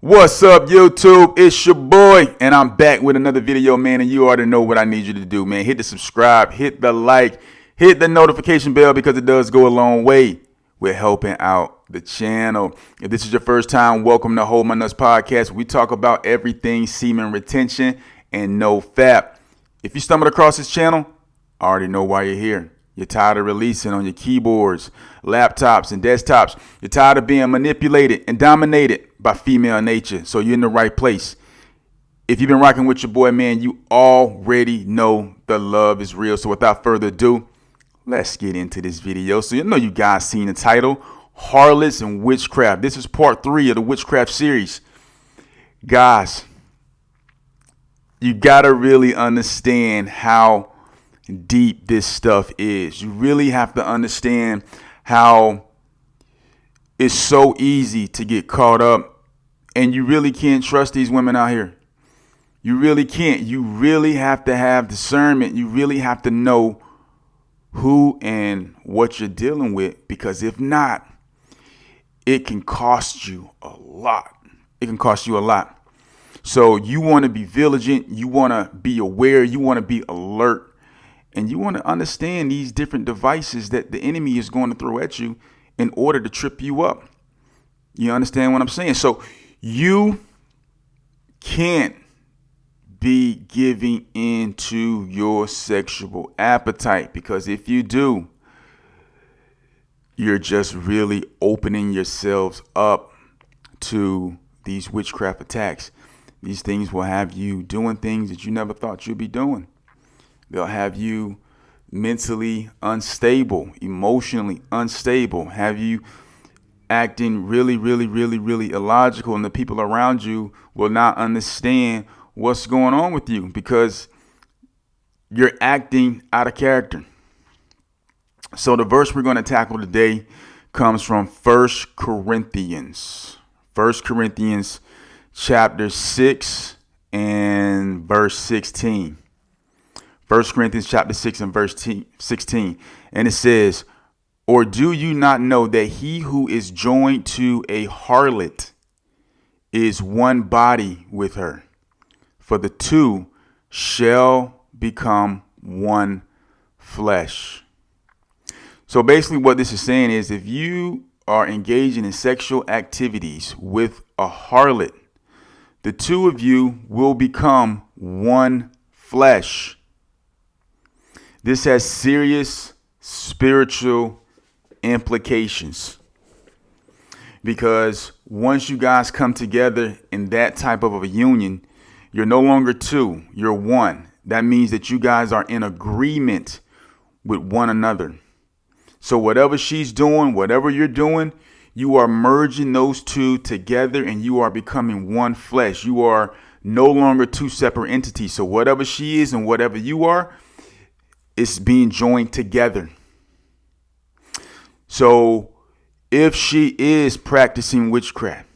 What's up, YouTube? It's your boy, and I'm back with another video, man, and you already know what I need you to do, man. Hit the subscribe, hit the like, hit the notification bell because it does go a long way with helping out the channel. If this is your first time, welcome to Hold My Nuts Podcast. We talk about everything semen retention and no fap. If you stumbled across this channel, I already know why you're here. You're tired of releasing on your keyboards, laptops, and desktops. You're tired of being manipulated and dominated by female nature. So you're in the right place. If you've been rocking with your boy, man, you already know the love is real. So without further ado, let's get into this video. So you know you guys seen the title, Harlots and Witchcraft. This is part 3 of the Witchcraft series. Guys, you gotta really understand how deep this stuff is. You really have to understand how it's so easy to get caught up, and you really can't trust these women out here. You really can't. You really have to have discernment. You really have to know who and what you're dealing with, because if not, it can cost you a lot. It can cost you a lot. So you want to be vigilant. You want to be aware. You want to be alert. And you want to understand these different devices that the enemy is going to throw at you in order to trip you up. You understand what I'm saying? So you can't be giving into your sexual appetite, because if you do, you're just really opening yourselves up to these witchcraft attacks. These things will have you doing things that you never thought you'd be doing. They'll have you mentally unstable, emotionally unstable, have you acting really illogical, and the people around you will not understand what's going on with you because you're acting out of character. So the verse we're going to tackle today comes from 1 Corinthians. 1 Corinthians chapter 6 and verse 16. 1 Corinthians chapter 6 and verse 16. And it says, "Or do you not know that he who is joined to a harlot is one body with her? For the two shall become one flesh." So basically what this is saying is, if you are engaging in sexual activities with a harlot, the two of you will become one flesh. This has serious spiritual implications, because once you guys come together in that type of a union, you're no longer two, you're one. That means that you guys are in agreement with one another. So whatever she's doing, whatever you're doing, you are merging those two together and you are becoming one flesh. You are no longer two separate entities. So whatever she is and whatever you are, it's being joined together. So if she is practicing witchcraft,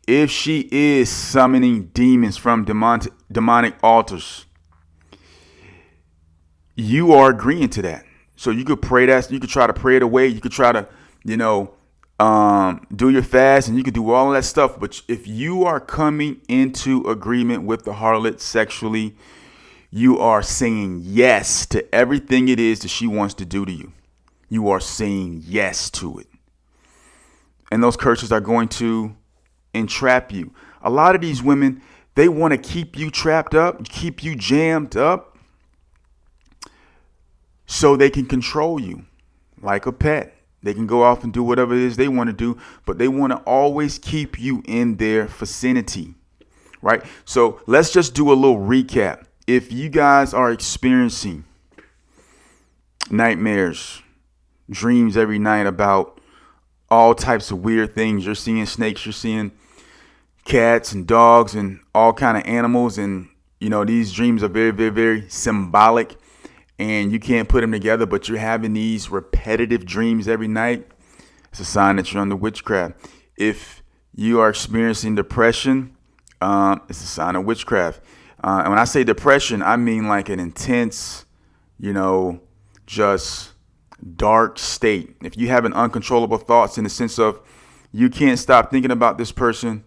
if she is summoning demons from demonic altars, you are agreeing to that. So you could pray that. You could try to pray it away. You could try to, do your fast, and you could do all of that stuff. But if you are coming into agreement with the harlot sexually, you are saying yes to everything it is that she wants to do to you. You are saying yes to it. And those curses are going to entrap you. A lot of these women, they want to keep you trapped up, keep you jammed up, so they can control you like a pet. They can go off and do whatever it is they want to do, but they want to always keep you in their vicinity, right? So let's just do a little recap. If you guys are experiencing nightmares, dreams every night about all types of weird things, you're seeing snakes, you're seeing cats and dogs and all kind of animals, and these dreams are very symbolic, and you can't put them together, but you're having these repetitive dreams every night, it's a sign that you're under witchcraft. If you are experiencing depression, it's a sign of witchcraft. And when I say depression, I mean like an intense, just dark state. If you have an uncontrollable thoughts in the sense of You can't stop thinking about this person.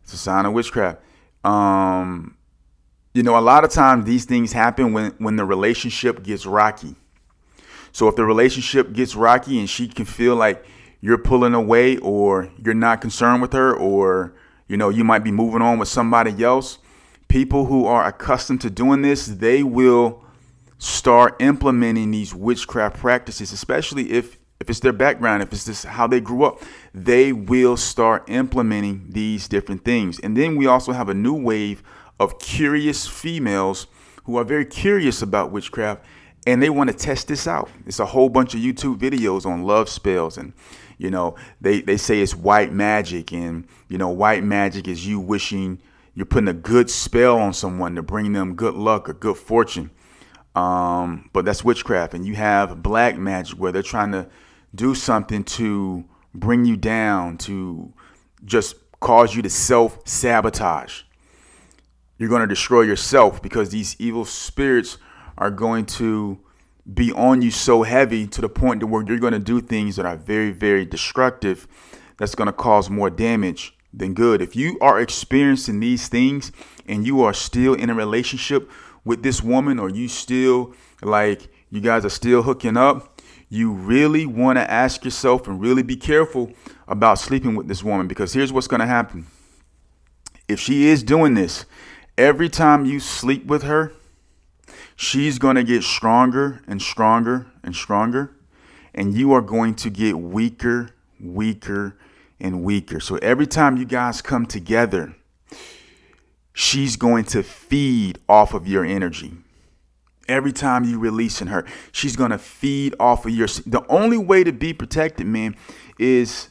It's a sign of witchcraft. A lot of times these things happen when the relationship gets rocky. So if the relationship gets rocky and she can feel like you're pulling away or you're not concerned with her, or, you might be moving on with somebody else, people who are accustomed to doing this, they will start implementing these witchcraft practices, especially if it's their background, if it's this how they grew up, they will start implementing these different things. And then we also have a new wave of curious females who are very curious about witchcraft, and they want to test this out. It's a whole bunch of YouTube videos on love spells, and they say it's white magic, and white magic is you wishing you're putting a good spell on someone to bring them good luck or good fortune. But that's witchcraft. And you have black magic where they're trying to do something to bring you down, to just cause you to self-sabotage. You're going to destroy yourself because these evil spirits are going to be on you so heavy to the point to where you're going to do things that are very, very destructive. That's going to cause more damage than good. If you are experiencing these things and you are still in a relationship with this woman, or you guys are still hooking up, you really want to ask yourself and really be careful about sleeping with this woman, because here's what's going to happen. If she is doing this, every time you sleep with her, she's going to get stronger and stronger and stronger, and you are going to get weaker, weaker, and weaker. So every time you guys come together, she's going to feed off of your energy. Every time you releasing her, she's going to feed off of your. The only way to be protected, man, is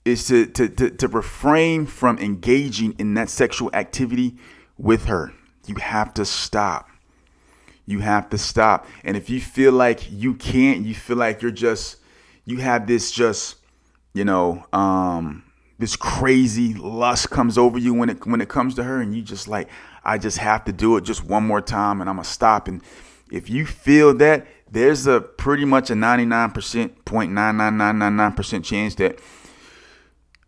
to refrain from engaging in that sexual activity with her. You have to stop. You have to stop. And if you feel like you can't, you feel like you have this this crazy lust comes over you when it comes to her, and you just like, I just have to do it just one more time and I'm gonna stop. And if you feel that, there's a pretty much a 99.99999% chance that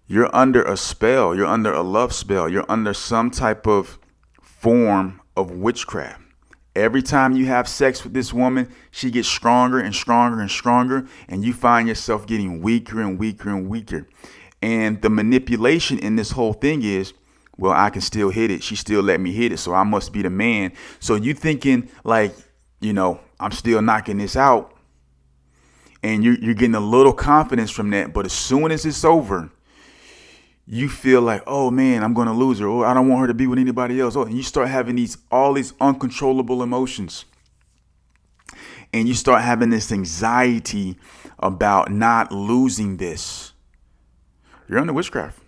you're under a spell, you're under a love spell, you're under some type of form of witchcraft. Every time you have sex with this woman, she gets stronger and stronger and stronger, and you find yourself getting weaker and weaker and weaker. And the manipulation in this whole thing is, well, I can still hit it. She still let me hit it, so I must be the man. So you thinking like, I'm still knocking this out, and you're getting a little confidence from that. But as soon as it's over, you feel like, oh man, I'm going to lose her, or I don't want her to be with anybody else. Oh, and you start having all these uncontrollable emotions, and you start having this anxiety about not losing this. You're under witchcraft.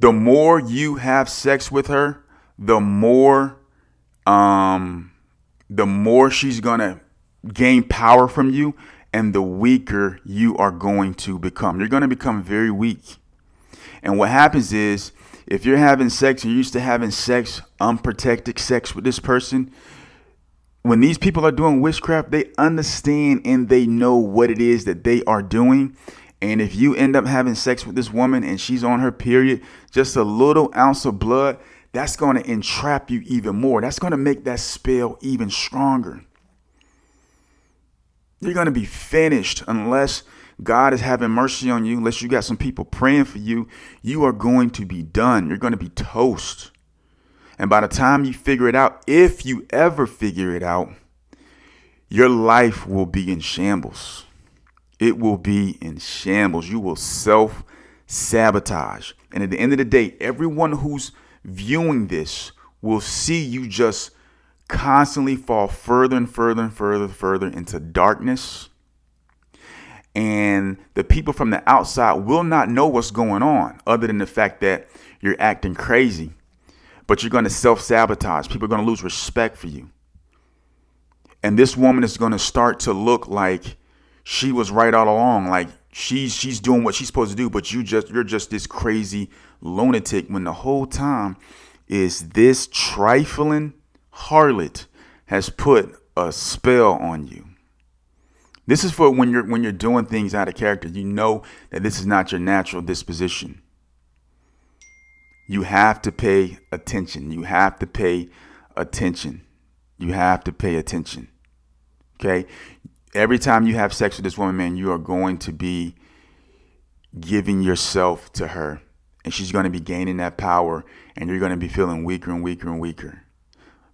The more you have sex with her, the more she's going to gain power from you, and the weaker you are going to become. You're going to become very weak. And what happens is, if you're having sex and you're used to having sex, unprotected sex with this person, when these people are doing witchcraft, they understand and they know what it is that they are doing. And if you end up having sex with this woman and she's on her period, just a little ounce of blood, that's going to entrap you even more. That's going to make that spell even stronger. You're going to be finished unless God is having mercy on you, unless you got some people praying for you. You are going to be done. You're going to be toast. And by the time you figure it out, if you ever figure it out, your life will be in shambles. It will be in shambles. You will self-sabotage. And at the end of the day, everyone who's viewing this will see you just constantly fall further and further and further into darkness. And the people from the outside will not know what's going on, other than the fact that you're acting crazy. But you're going to self-sabotage. People are going to lose respect for you. And this woman is going to start to look like she was right all along, like she's doing what she's supposed to do, but you're just this crazy lunatic, when the whole time is this trifling harlot has put a spell on you. This is for when you're doing things out of character. You know that this is not your natural disposition. You have to pay attention. You have to pay attention. You have to pay attention. Okay? Every time you have sex with this woman, man, you are going to be giving yourself to her. And she's going to be gaining that power. And you're going to be feeling weaker and weaker and weaker.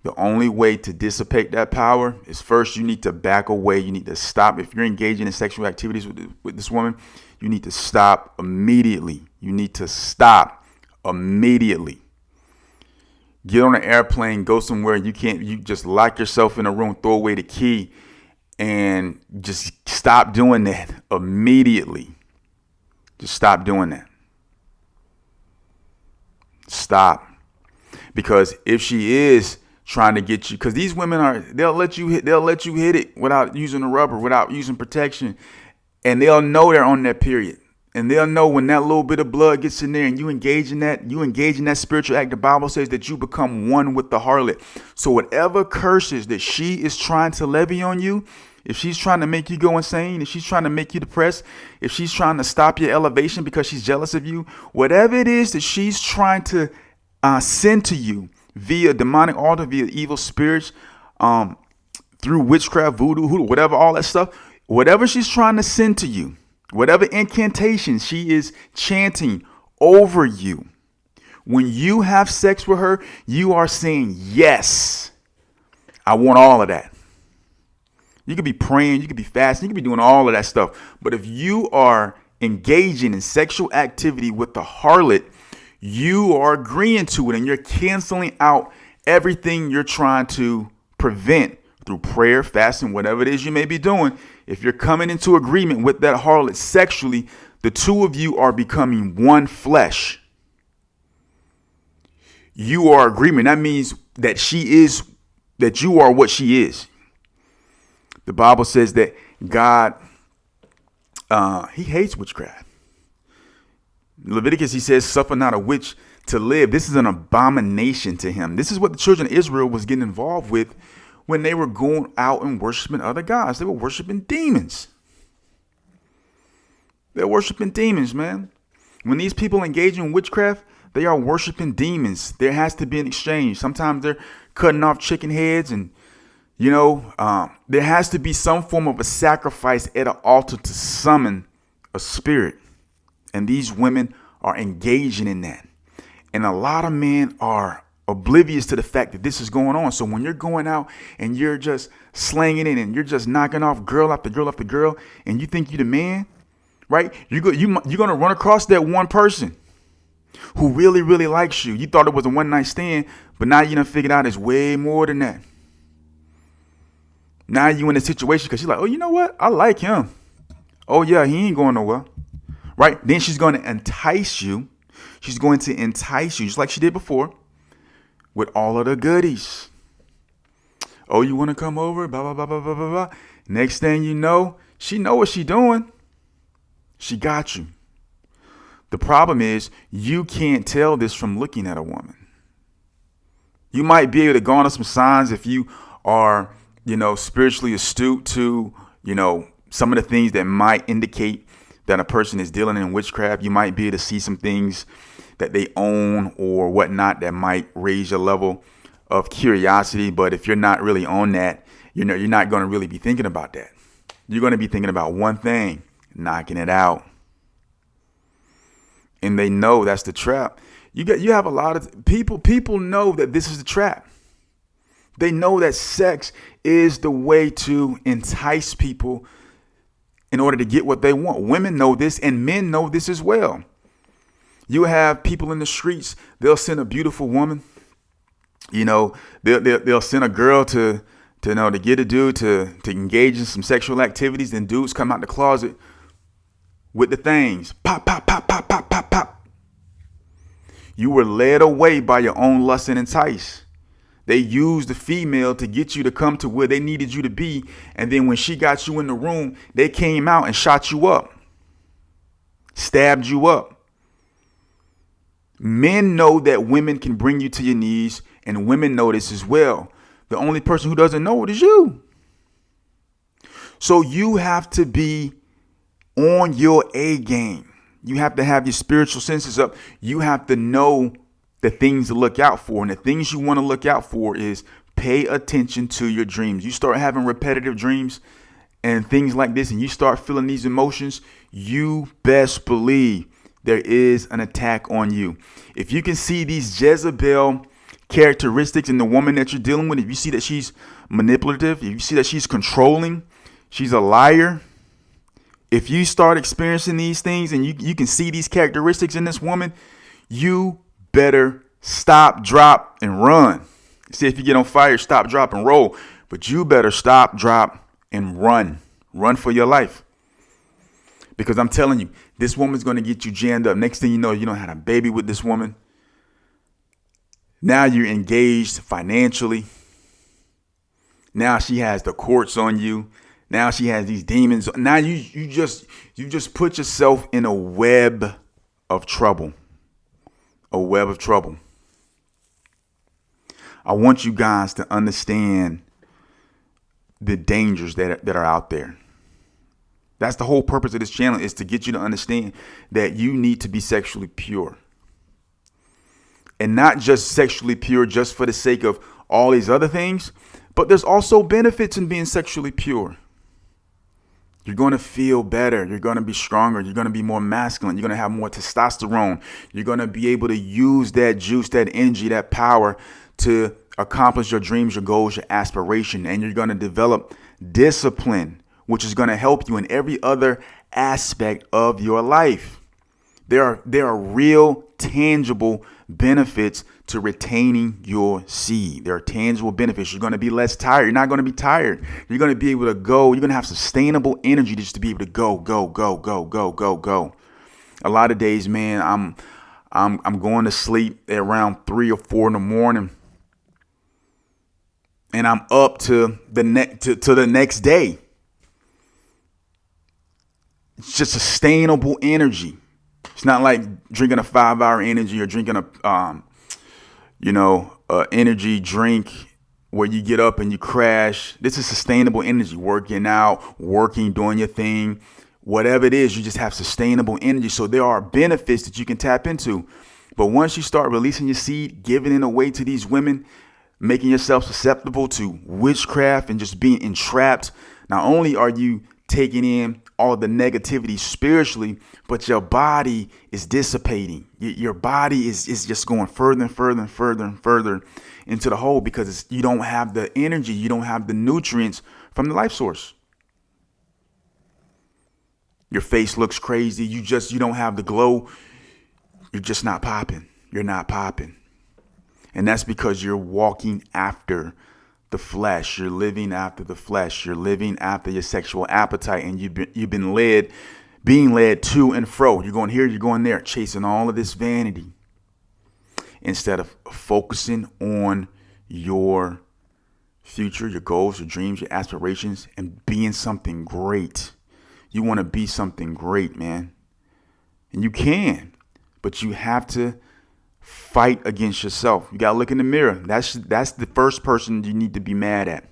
The only way to dissipate that power is first you need to back away. You need to stop. If you're engaging in sexual activities with this woman, you need to stop immediately. You need to stop immediately. Get on an airplane, go somewhere you just lock yourself in a room, throw away the key, and just stop doing that immediately. Just stop doing that. Stop. Because if she is trying to get you, because these women they'll let you hit it without using the rubber, without using protection, and they'll know they're on that period, and they'll know when that little bit of blood gets in there, and you engage in that spiritual act. The Bible says that you become one with the harlot. So whatever curses that she is trying to levy on you, if she's trying to make you go insane, if she's trying to make you depressed, if she's trying to stop your elevation because she's jealous of you, whatever it is that she's trying to send to you via demonic altar, via evil spirits, through witchcraft, voodoo, hoodoo, whatever, all that stuff, whatever she's trying to send to you, whatever incantation she is chanting over you, when you have sex with her, you are saying, yes, I want all of that. You could be praying, you could be fasting, you could be doing all of that stuff. But if you are engaging in sexual activity with the harlot, you are agreeing to it, and you're canceling out everything you're trying to prevent through prayer, fasting, whatever it is you may be doing. If you're coming into agreement with that harlot sexually, the two of you are becoming one flesh. You are agreement. That means that you are what she is. The Bible says that God, he hates witchcraft. Leviticus, he says, suffer not a witch to live. This is an abomination to him. This is what the children of Israel was getting involved with when they were going out and worshiping other gods. They were worshiping demons. They're worshiping demons, man. When these people engage in witchcraft, they are worshiping demons. There has to be an exchange. Sometimes they're cutting off chicken heads, and there has to be some form of a sacrifice at an altar to summon a spirit. And these women are engaging in that. And a lot of men are oblivious to the fact that this is going on. So when you're going out and you're just slanging it and you're just knocking off girl after girl after girl, and you think you're the man, right? You're going to run across that one person who really, really likes you. You thought it was a one-night stand, but now you done figured out it's way more than that. Now you in a situation because she's like, oh, you know what? I like him. Oh, yeah, he ain't going nowhere. Right? Then she's going to entice you. She's going to entice you, just like she did before, with all of the goodies. Oh, you want to come over? Blah, blah, blah, blah, blah, blah, blah. Next thing you know, she know what she doing. She got you. The problem is you can't tell this from looking at a woman. You might be able to garner some signs if you are, spiritually astute to, some of the things that might indicate that a person is dealing in witchcraft. You might be able to see some things that they own or whatnot that might raise your level of curiosity. But if you're not really on that, you're not going to really be thinking about that. You're going to be thinking about one thing, knocking it out. And they know that's the trap. You have a lot of people know that this is the trap. They know that sex is the way to entice people in order to get what they want. Women know this, and men know this as well. You have people in the streets, they'll send a beautiful woman. They'll send a girl to get a dude to engage in some sexual activities. Then dudes come out the closet with the things. Pop, pop, pop, pop, pop, pop, pop. You were led away by your own lust and entice. They used the female to get you to come to where they needed you to be. And then when she got you in the room, they came out and shot you up, stabbed you up. Men know that women can bring you to your knees, and women know this as well. The only person who doesn't know it is you. So you have to be on your A game. You have to have your spiritual senses up. You have to know the things to look out for. And the things you want to look out for is pay attention to your dreams. You start having repetitive dreams and things like this, and you start feeling these emotions, you best believe there is an attack on you. If you can see these Jezebel characteristics in the woman that you're dealing with, if you see that she's manipulative, if you see that she's controlling, she's a liar, if you start experiencing these things and you can see these characteristics in this woman, you better stop, drop, and run. See, if you get on fire, stop, drop, and roll. But you better stop, drop, and run. Run for your life. Because I'm telling you, this woman's going to get you jammed up. Next thing you know, you don't have a baby with this woman. Now you're engaged financially. Now she has the courts on you. Now she has these demons. Now you just put yourself in a web of trouble. A web of trouble. I want you guys to understand the dangers that are out there. That's the whole purpose of this channel, is to get you to understand that you need to be sexually pure. And not just sexually pure just for the sake of all these other things, but there's also benefits in being sexually pure. You're going to feel better. You're going to be stronger. You're going to be more masculine. You're going to have more testosterone. You're going to be able to use that juice, that energy, that power to accomplish your dreams, your goals, your aspiration. And you're going to develop discipline, which is going to help you in every other aspect of your life. There are real, tangible benefits to retaining your seed. There are tangible benefits. You're going to be less tired. You're not going to be tired. You're going to be able to go. You're going to have sustainable energy just to be able to go. A lot of days, man, I'm going to sleep at around 3 or 4 in the morning, and I'm up to the next day. It's just sustainable energy. It's not like drinking a 5-hour energy or drinking a energy drink where you get up and you crash. This is sustainable energy. Working out, doing your thing, whatever it is, you just have sustainable energy. So there are benefits that you can tap into. But once you start releasing your seed, giving it away to these women, making yourself susceptible to witchcraft and just being entrapped, not only are you taking in all of the negativity spiritually, but your body is dissipating. Your body is just going further and further into the hole because you don't have the energy, you don't have the nutrients from the life source. Your face looks crazy. You don't have the glow. You're just not popping. You're not popping. And that's because you're walking after the flesh. You're living after the flesh. You're living after your sexual appetite, and you've been being led to and fro. You're going here, you're going there, chasing all of this vanity instead of focusing on your future, your goals, your dreams, your aspirations, and being something great. You want to be something great, man. And you can, but you have to fight against yourself. You got to look in the mirror. That's the first person you need to be mad at.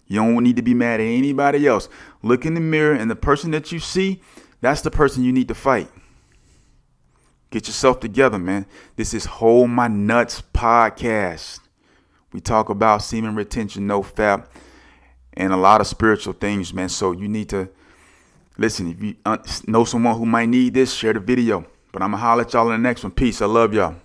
You don't need to be mad at anybody else. Look in the mirror, and the person that you see, that's the person you need to fight. Get yourself together, man. This is Hold My Nuts podcast. We talk about semen retention, no fap, and a lot of spiritual things, man. So you need to listen. If you know someone who might need this, share the video. But I'm going to holler at y'all in the next one. Peace. I love y'all.